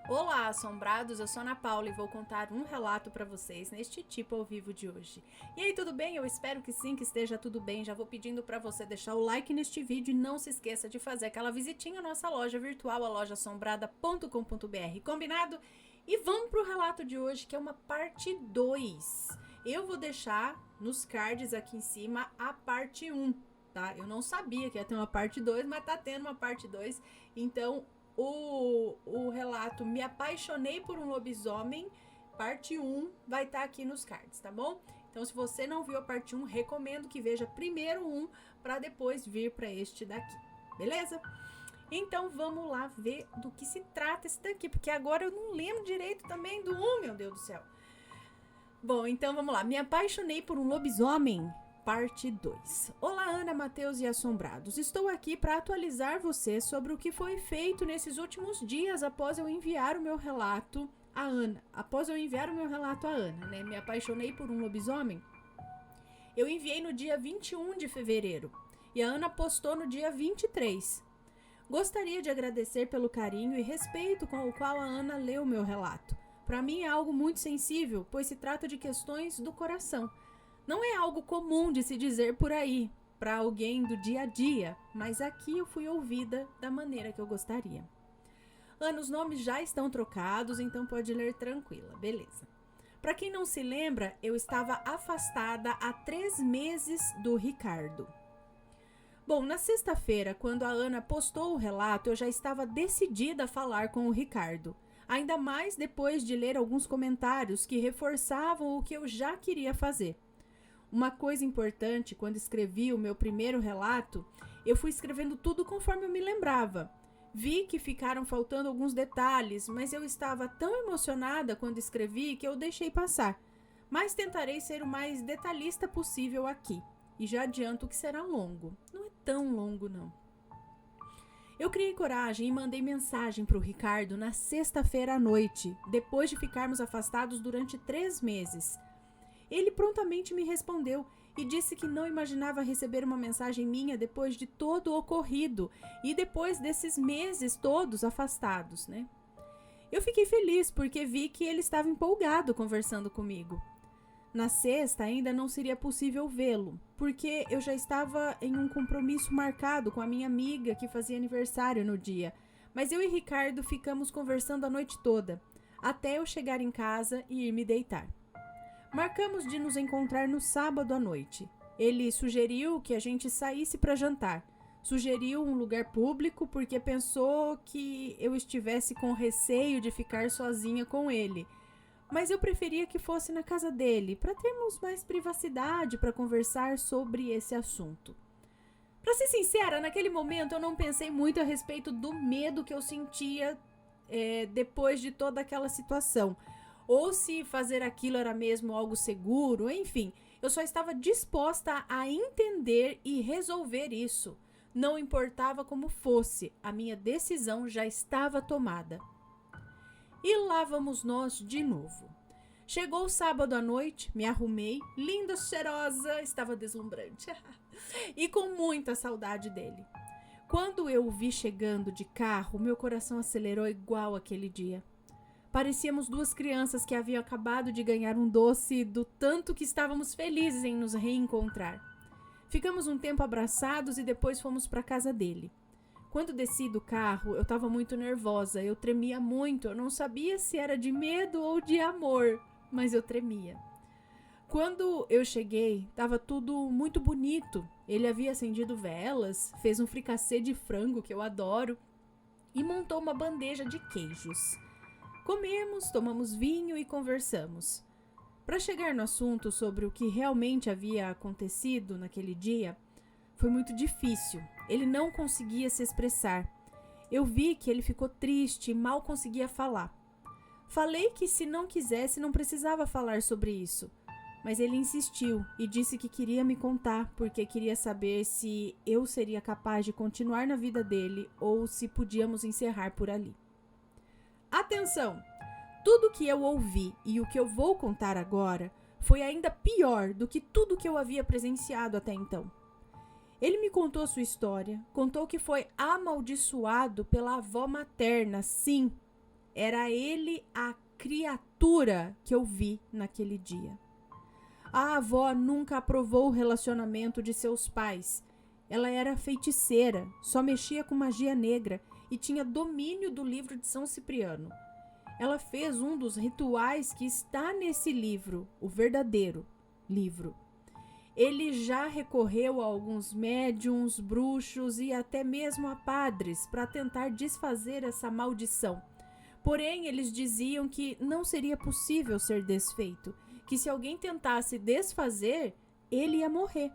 Olá, assombrados, eu sou Ana Paula e vou contar um relato para vocês neste tipo ao vivo de hoje. E aí, tudo bem? Eu espero que sim, que esteja tudo bem. Já vou pedindo para você deixar o like neste vídeo e não se esqueça de fazer aquela visitinha à nossa loja virtual, a lojaassombrada.com.br, combinado? E vamos pro relato de hoje, que é uma parte 2. Eu vou deixar nos cards aqui em cima a parte 1, tá? Eu não sabia que ia ter uma parte 2, mas tá tendo uma parte 2, então o relato Me Apaixonei por um Lobisomem, parte 1, vai estar aqui nos cards, tá bom? Então, se você não viu a parte 1, recomendo que veja primeiro um, para depois vir para este daqui, beleza? Então, vamos lá ver do que se trata esse daqui, porque agora eu não lembro direito também do 1, meu Deus do céu. Bom, então vamos lá. Me Apaixonei por um Lobisomem, parte 2. Olá, Ana, Matheus e assombrados. Estou aqui para atualizar você sobre o que foi feito nesses últimos dias após eu enviar o meu relato a Ana. Me Apaixonei por um Lobisomem. Eu enviei no dia 21 de fevereiro e a Ana postou no dia 23. Gostaria de agradecer pelo carinho e respeito com o qual a Ana leu o meu relato. Para mim é algo muito sensível, pois se trata de questões do coração. Não é algo comum de se dizer por aí, para alguém do dia a dia, mas aqui eu fui ouvida da maneira que eu gostaria. Ana, os nomes já estão trocados, então pode ler tranquila, beleza. Para quem não se lembra, eu estava afastada há 3 meses do Ricardo. Bom, na sexta-feira, quando a Ana postou o relato, eu já estava decidida a falar com o Ricardo. Ainda mais depois de ler alguns comentários que reforçavam o que eu já queria fazer. Uma coisa importante, quando escrevi o meu primeiro relato, eu fui escrevendo tudo conforme eu me lembrava. Vi que ficaram faltando alguns detalhes, mas eu estava tão emocionada quando escrevi que eu deixei passar. Mas tentarei ser o mais detalhista possível aqui. E já adianto que será longo. Não é tão longo, não. Eu criei coragem e mandei mensagem para o Ricardo na sexta-feira à noite, depois de ficarmos afastados durante 3 meses. Ele prontamente me respondeu e disse que não imaginava receber uma mensagem minha depois de todo o ocorrido e depois desses meses todos afastados, né? Eu fiquei feliz porque vi que ele estava empolgado conversando comigo. Na sexta ainda não seria possível vê-lo, porque eu já estava em um compromisso marcado com a minha amiga que fazia aniversário no dia, mas eu e Ricardo ficamos conversando a noite toda, até eu chegar em casa e ir me deitar. Marcamos de nos encontrar no sábado à noite. Ele sugeriu que a gente saísse para jantar. Sugeriu um lugar público porque pensou que eu estivesse com receio de ficar sozinha com ele. Mas eu preferia que fosse na casa dele, para termos mais privacidade para conversar sobre esse assunto. Para ser sincera, naquele momento eu não pensei muito a respeito do medo que eu sentia depois de toda aquela situação. Ou se fazer aquilo era mesmo algo seguro, enfim. Eu só estava disposta a entender e resolver isso. Não importava como fosse, a minha decisão já estava tomada. E lá vamos nós de novo. Chegou o sábado à noite, me arrumei, linda, cheirosa, estava deslumbrante. E com muita saudade dele. Quando eu o vi chegando de carro, meu coração acelerou igual aquele dia. Parecíamos 2 crianças que haviam acabado de ganhar um doce do tanto que estávamos felizes em nos reencontrar. Ficamos um tempo abraçados e depois fomos para a casa dele. Quando desci do carro, eu estava muito nervosa, eu tremia muito, eu não sabia se era de medo ou de amor, mas eu tremia. Quando eu cheguei, estava tudo muito bonito. Ele havia acendido velas, fez um fricassê de frango, que eu adoro, e montou uma bandeja de queijos. Comemos, tomamos vinho e conversamos. Para chegar no assunto sobre o que realmente havia acontecido naquele dia, foi muito difícil. Ele não conseguia se expressar. Eu vi que ele ficou triste e mal conseguia falar. Falei que se não quisesse não precisava falar sobre isso, mas ele insistiu e disse que queria me contar porque queria saber se eu seria capaz de continuar na vida dele ou se podíamos encerrar por ali. Atenção! Tudo que eu ouvi e o que eu vou contar agora foi ainda pior do que tudo que eu havia presenciado até então. Ele me contou sua história, contou que foi amaldiçoado pela avó materna, sim, Era ele a criatura que eu vi naquele dia. A avó nunca aprovou o relacionamento de seus pais. Ela era feiticeira, só mexia com magia negra e tinha domínio do livro de São Cipriano. Ela fez um dos rituais que está nesse livro, o verdadeiro livro. Ele já recorreu a alguns médiuns, bruxos e até mesmo a padres para tentar desfazer essa maldição. Porém, eles diziam que não seria possível ser desfeito, que se alguém tentasse desfazer, ele ia morrer.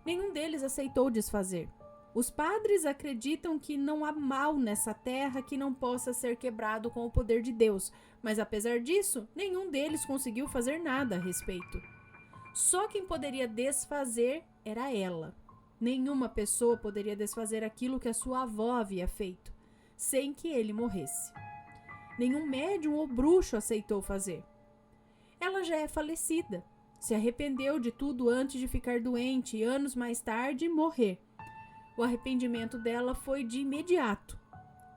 Nenhum deles aceitou desfazer. Os padres acreditam que não há mal nessa terra que não possa ser quebrado com o poder de Deus, mas apesar disso, nenhum deles conseguiu fazer nada a respeito. Só quem poderia desfazer era ela. Nenhuma pessoa poderia desfazer aquilo que a sua avó havia feito, sem que ele morresse. Nenhum médium ou bruxo aceitou fazer. Ela já é falecida. Se arrependeu de tudo antes de ficar doente e anos mais tarde morrer. O arrependimento dela foi de imediato.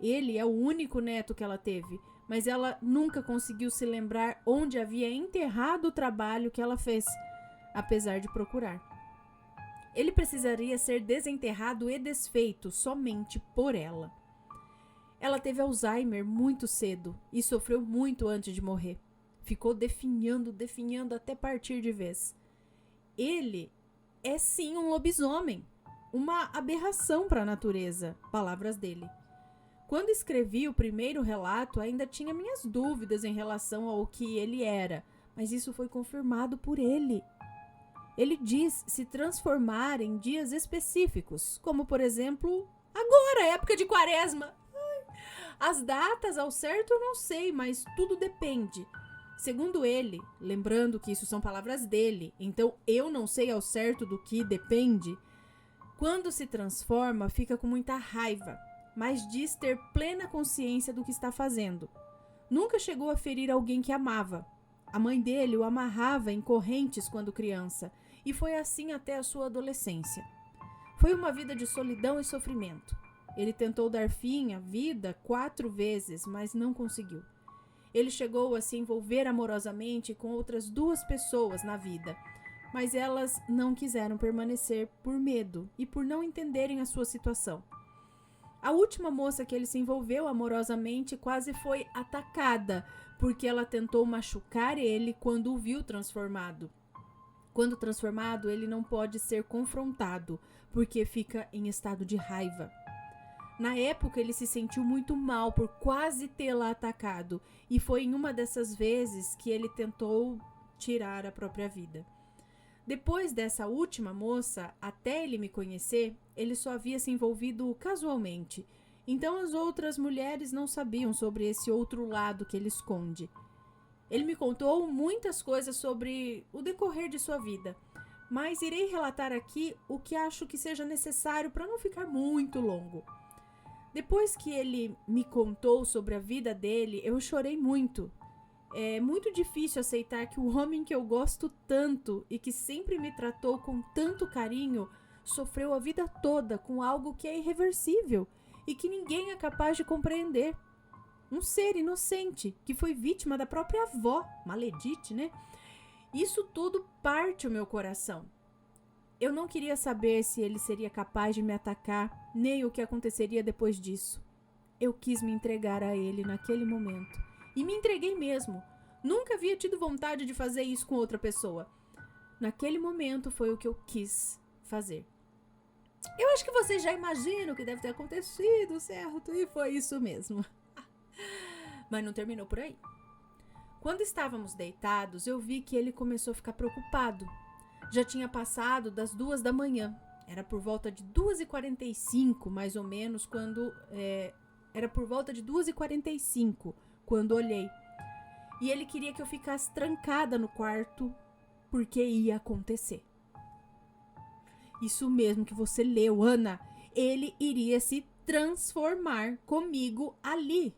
Ele é o único neto que ela teve, mas ela nunca conseguiu se lembrar onde havia enterrado o trabalho que ela fez, apesar de procurar. Ele precisaria ser desenterrado e desfeito somente por ela. Ela teve Alzheimer muito cedo e sofreu muito antes de morrer. Ficou definhando até partir de vez. Ele é sim um lobisomem, uma aberração para a natureza, palavras dele. Quando escrevi o primeiro relato, ainda tinha minhas dúvidas em relação ao que ele era, mas isso foi confirmado por ele. Ele diz se transformar em dias específicos, como por exemplo, agora, época de quaresma. As datas ao certo eu não sei, mas tudo depende. Segundo ele, lembrando que isso são palavras dele, então eu não sei ao certo do que depende, quando se transforma fica com muita raiva, mas diz ter plena consciência do que está fazendo. Nunca chegou a ferir alguém que amava. A mãe dele o amarrava em correntes quando criança, e foi assim até a sua adolescência. Foi uma vida de solidão e sofrimento. Ele tentou dar fim à vida 4 vezes, mas não conseguiu. Ele chegou a se envolver amorosamente com outras 2 pessoas na vida, mas elas não quiseram permanecer por medo e por não entenderem a sua situação. A última moça que ele se envolveu amorosamente quase foi atacada, porque ela tentou machucar ele quando o viu transformado. Quando transformado, ele não pode ser confrontado, porque fica em estado de raiva. Na época, ele se sentiu muito mal por quase tê-la atacado, e foi em uma dessas vezes que ele tentou tirar a própria vida. Depois dessa última moça, até ele me conhecer, ele só havia se envolvido casualmente. Então as outras mulheres não sabiam sobre esse outro lado que ele esconde. Ele me contou muitas coisas sobre o decorrer de sua vida, mas irei relatar aqui o que acho que seja necessário para não ficar muito longo. Depois que ele me contou sobre a vida dele, eu chorei muito. É muito difícil aceitar que o homem que eu gosto tanto e que sempre me tratou com tanto carinho sofreu a vida toda com algo que é irreversível e que ninguém é capaz de compreender. Um ser inocente que foi vítima da própria avó, maledite, né? Isso tudo parte o meu coração. Eu não queria saber se ele seria capaz de me atacar, nem o que aconteceria depois disso. Eu quis me entregar a ele naquele momento. E me entreguei mesmo. Nunca havia tido vontade de fazer isso com outra pessoa. Naquele momento foi o que eu quis fazer. Eu acho que vocês já imaginam o que deve ter acontecido, certo? E foi isso mesmo. Mas não terminou por aí. Quando estávamos deitados, eu vi que ele começou a ficar preocupado. Já tinha passado das 2 da manhã. Era por volta de 2h45, mais ou menos, quando... Era por volta de 2h45, quando olhei. E ele queria que eu ficasse trancada no quarto, porque ia acontecer. Isso mesmo que você leu, Ana. Ele iria se transformar comigo ali.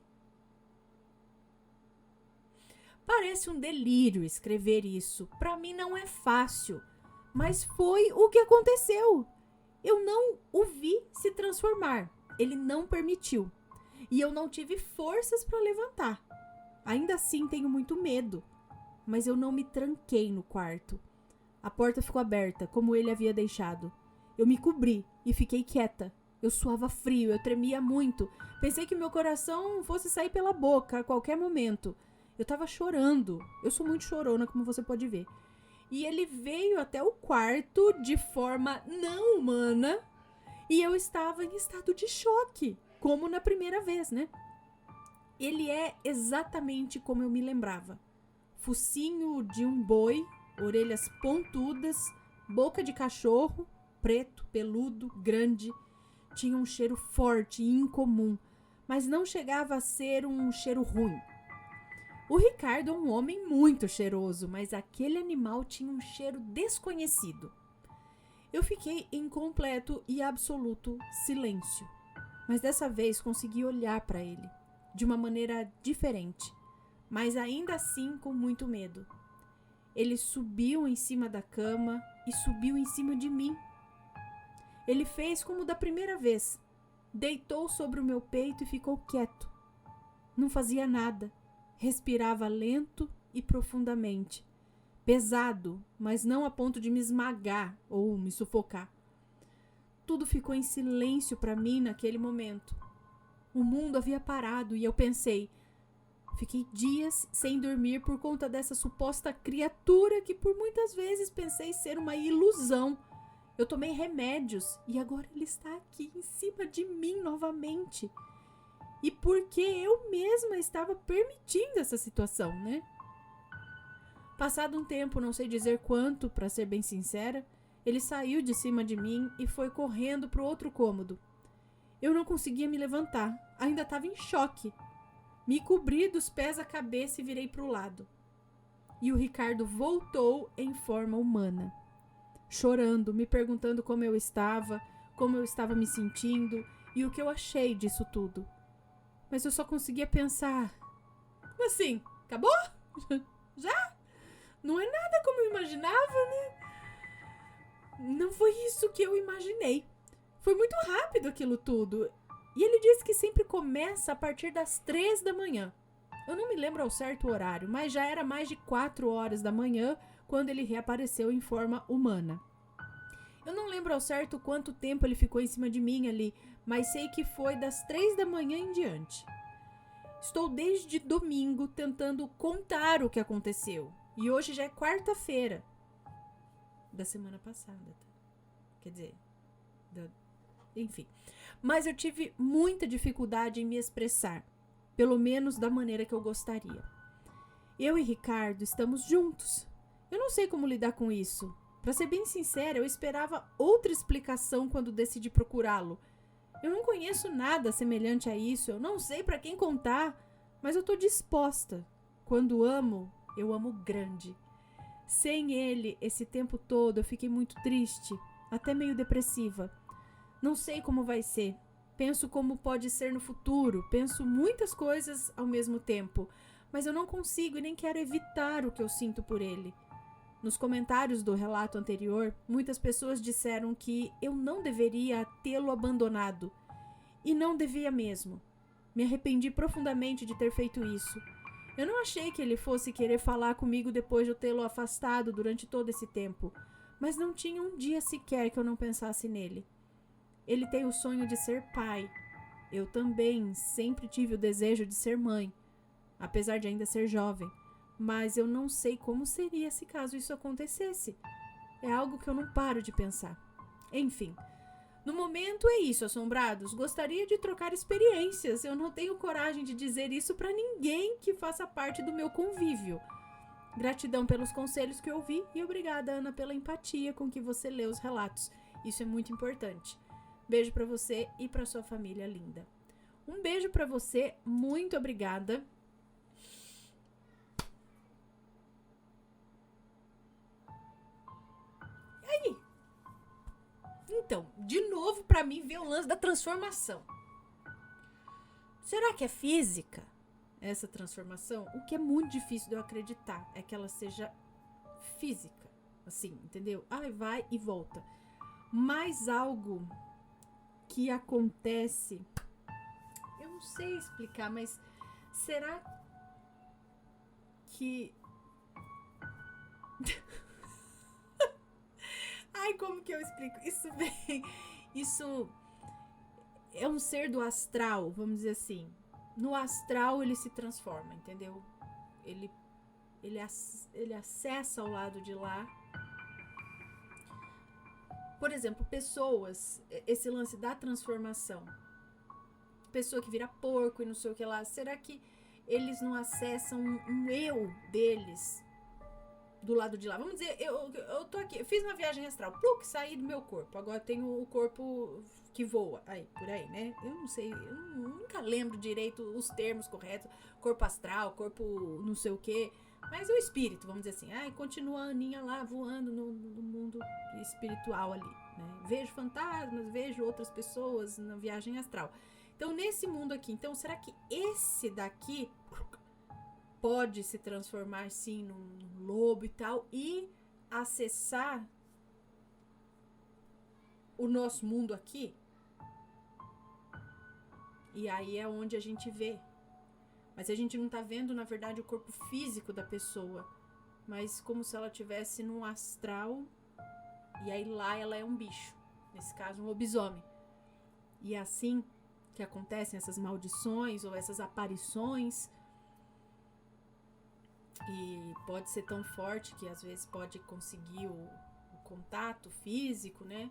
Parece um delírio escrever isso. Para mim não é fácil. Mas foi o que aconteceu. Eu não o vi se transformar. Ele não permitiu. e eu não tive forças para levantar. Ainda assim tenho muito medo, mas eu não me tranquei no quarto. A porta ficou aberta, como ele havia deixado. Eu me cobri e fiquei quieta. Eu suava frio, eu tremia muito. Pensei que meu coração fosse sair pela boca a qualquer momento. Eu tava chorando. Eu sou muito chorona, como você pode ver. E ele veio até o quarto de forma não humana e eu estava em estado de choque, como na primeira vez, né? Ele é exatamente como eu me lembrava. Focinho de um boi, orelhas pontudas, boca de cachorro, preto, peludo, grande. Tinha um cheiro forte e incomum, mas não chegava a ser um cheiro ruim. O Ricardo é um homem muito cheiroso, mas aquele animal tinha um cheiro desconhecido. Eu fiquei em completo e absoluto silêncio, mas dessa vez consegui olhar para ele, de uma maneira diferente, mas ainda assim com muito medo. Ele subiu em cima da cama e subiu em cima de mim. Ele fez como da primeira vez. Deitou sobre o meu peito e ficou quieto. Não fazia nada. Respirava lento e profundamente. Pesado, mas não a ponto de me esmagar ou me sufocar. Tudo ficou em silêncio para mim naquele momento. O mundo havia parado e eu pensei... Fiquei dias sem dormir por conta dessa suposta criatura que por muitas vezes pensei ser uma ilusão. Eu tomei remédios e agora ele está aqui em cima de mim novamente. E porque eu mesma estava permitindo essa situação, né? Passado um tempo, não sei dizer quanto, para ser bem sincera, ele saiu de cima de mim e foi correndo para o outro cômodo. Eu não conseguia me levantar, ainda estava em choque. Me cobri dos pés à cabeça e virei para o lado. E o Ricardo voltou em forma humana. Chorando, me perguntando como eu estava me sentindo e o que eu achei disso tudo. Mas eu só conseguia pensar... Como assim? Acabou? Já? Não é nada como eu imaginava, né? Não foi isso que eu imaginei. Foi muito rápido aquilo tudo. E ele disse que sempre começa a partir das 3 da manhã. Eu não me lembro ao certo o horário, mas já era mais de 4 horas da manhã quando ele reapareceu em forma humana. Eu não lembro ao certo quanto tempo ele ficou em cima de mim ali, mas sei que foi das 3 da manhã em diante. Estou desde domingo tentando contar o que aconteceu. E hoje já é quarta-feira da semana passada. Quer dizer, enfim. Mas eu tive muita dificuldade em me expressar, pelo menos da maneira que eu gostaria. Eu e Ricardo estamos juntos. Eu não sei como lidar com isso. Para ser bem sincera, eu esperava outra explicação quando decidi procurá-lo. Eu não conheço nada semelhante a isso, eu não sei para quem contar, mas eu tô disposta. Quando amo, eu amo grande. Sem ele, esse tempo todo, eu fiquei muito triste, até meio depressiva. Não sei como vai ser. Penso como pode ser no futuro. Penso muitas coisas ao mesmo tempo. Mas eu não consigo e nem quero evitar o que eu sinto por ele. Nos comentários do relato anterior, muitas pessoas disseram que eu não deveria tê-lo abandonado. E não devia mesmo. Me arrependi profundamente de ter feito isso. Eu não achei que ele fosse querer falar comigo depois de eu tê-lo afastado durante todo esse tempo. Mas não tinha um dia sequer que eu não pensasse nele. Ele tem o sonho de ser pai. Eu também sempre tive o desejo de ser mãe, apesar de ainda ser jovem. Mas eu não sei como seria se caso isso acontecesse. É algo que eu não paro de pensar. Enfim, no momento é isso, assombrados. Gostaria de trocar experiências. Eu não tenho coragem de dizer isso para ninguém que faça parte do meu convívio. Gratidão pelos conselhos que ouvi e obrigada, Ana, pela empatia com que você lê os relatos. Isso é muito importante. Beijo pra você e pra sua família linda. Um beijo pra você, muito obrigada. E aí? Então, de novo pra mim ver o lance da transformação. Será que é física essa transformação? O que é muito difícil de eu acreditar é que ela seja física. Assim, entendeu? Vai e volta. Mas algo... que acontece, eu não sei explicar, mas será que... Ai, como que eu explico? Isso é um ser do astral, vamos dizer assim. No astral ele se transforma, entendeu? Ele acessa o lado de lá. Por exemplo, pessoas, esse lance da transformação. Pessoa que vira porco e não sei o que lá. Será que eles não acessam um eu deles do lado de lá? Vamos dizer, eu tô aqui, eu fiz uma viagem astral, saí do meu corpo. Agora tenho o corpo que voa, aí, por aí, né? Eu não sei, eu nunca lembro direito os termos corretos. Corpo astral, corpo não sei o que. Mas o espírito, vamos dizer assim. Continua a Aninha lá voando no mundo espiritual ali, né? Vejo fantasmas, vejo outras pessoas na viagem astral. Então, nesse mundo aqui, então, será que esse daqui pode se transformar, sim, num lobo e tal, e acessar o nosso mundo aqui? E aí é onde a gente vê. Mas a gente não tá vendo, na verdade, o corpo físico da pessoa, mas como se ela tivesse num astral, e aí lá ela é um bicho, nesse caso um lobisomem. E é assim que acontecem essas maldições ou essas aparições. E pode ser tão forte que às vezes pode conseguir o contato físico, né?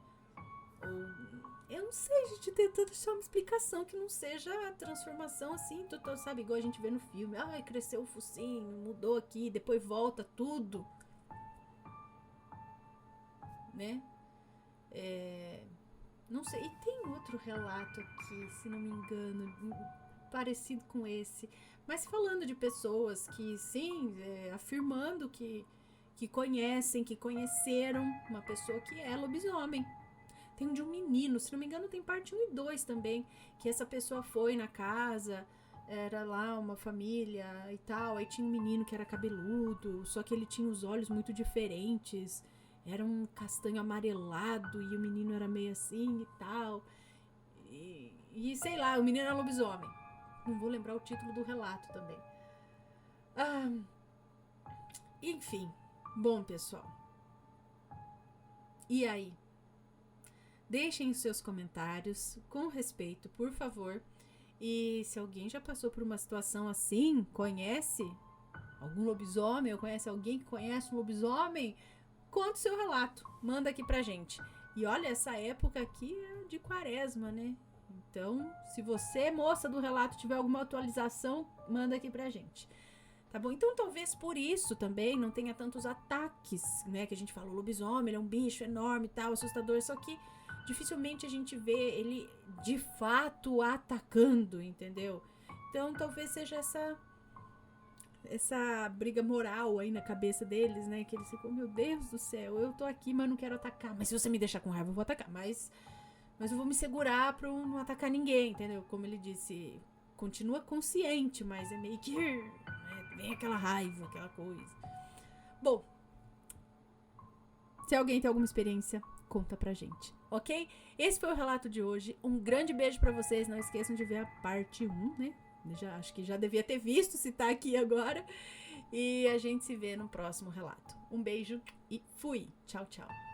Ou, eu não sei, a gente tentando achar uma explicação que não seja a transformação assim, sabe, igual a gente vê no filme. Cresceu o focinho, mudou aqui, depois volta tudo, né? Não sei, e tem outro relato aqui, se não me engano, parecido com esse, mas falando de pessoas que, sim, afirmando que conhecem, que conheceram uma pessoa que é lobisomem. Tem um de um menino, se não me engano tem parte 1 e 2 também, que essa pessoa foi na casa, era lá uma família e tal, aí tinha um menino que era cabeludo, só que ele tinha os olhos muito diferentes, era um castanho amarelado e o menino era meio assim e tal, e sei lá, o menino era lobisomem. Não vou lembrar o título do relato também. Enfim, bom, pessoal. E aí? Deixem os seus comentários com respeito, por favor. E se alguém já passou por uma situação assim, conhece algum lobisomem ou conhece alguém que conhece um lobisomem, conta o seu relato, manda aqui pra gente. E olha, essa época aqui é de quaresma, né? Então, se você, moça do relato, tiver alguma atualização, manda aqui pra gente. Tá bom? Então, talvez por isso também não tenha tantos ataques, né? Que a gente fala, o lobisomem, ele é um bicho enorme e tal, assustador, só que dificilmente a gente vê ele de fato atacando, entendeu? Então, talvez seja essa briga moral aí na cabeça deles, né? Que eles ficam, meu Deus do céu, eu tô aqui, mas não quero atacar. Mas se você me deixar com raiva, eu vou atacar. Mas eu vou me segurar pra não atacar ninguém, entendeu? Como ele disse, continua consciente, mas é meio que... vem aquela raiva, aquela coisa. Bom, se alguém tem alguma experiência, conta pra gente, ok? Esse foi o relato de hoje. Um grande beijo pra vocês. Não esqueçam de ver a parte 1, né? Acho que já devia ter visto se tá aqui agora. E a gente se vê no próximo relato. Um beijo e fui. Tchau, tchau.